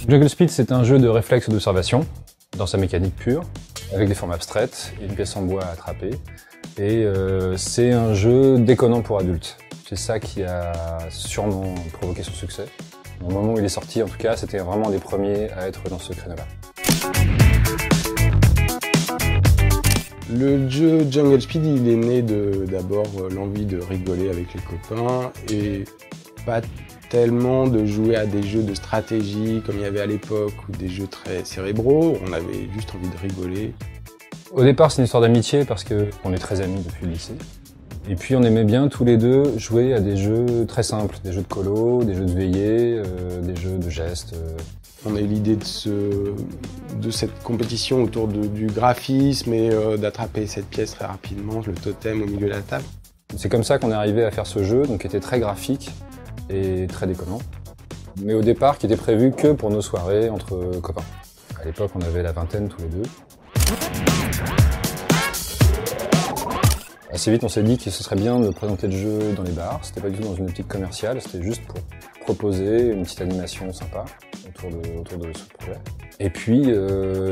Jungle Speed, c'est un jeu de réflexe d'observation, dans sa mécanique pure, avec des formes abstraites et une pièce en bois à attraper. Et c'est un jeu déconnant pour adultes. C'est ça qui a sûrement provoqué son succès. Au moment où il est sorti, en tout cas, c'était vraiment des premiers à être dans ce créneau-là. Le jeu Jungle Speed, il est né d'abord l'envie de rigoler avec les copains et pas tellement de jouer à des jeux de stratégie comme il y avait à l'époque ou des jeux très cérébraux. On avait juste envie de rigoler. Au départ, c'est une histoire d'amitié parce qu'on est très amis depuis le lycée. Et puis on aimait bien tous les deux jouer à des jeux très simples, des jeux de colo, des jeux de veillée, des jeux de gestes. On a eu l'idée de cette compétition autour du graphisme et d'attraper cette pièce très rapidement, le totem au milieu de la table. C'est comme ça qu'on est arrivé à faire ce jeu, donc qui était très graphique et très déconnant. Mais au départ, qui était prévu que pour nos soirées entre copains. À l'époque, on avait la vingtaine tous les deux. Assez vite, on s'est dit que ce serait bien de présenter le jeu dans les bars. C'était pas du tout dans une optique commerciale, c'était juste pour proposer une petite animation sympa autour de ce projet. Et puis,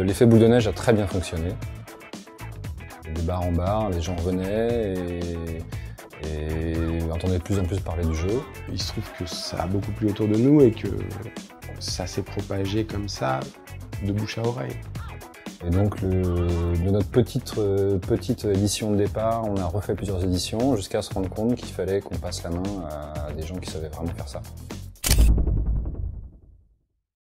l'effet boule de neige a très bien fonctionné. De bar en bar, les gens venaient et entendaient de plus en plus parler du jeu. Il se trouve que ça a beaucoup plu autour de nous et que ça s'est propagé comme ça, de bouche à oreille. Et donc, de notre petite édition de départ, on a refait plusieurs éditions jusqu'à se rendre compte qu'il fallait qu'on passe la main à des gens qui savaient vraiment faire ça.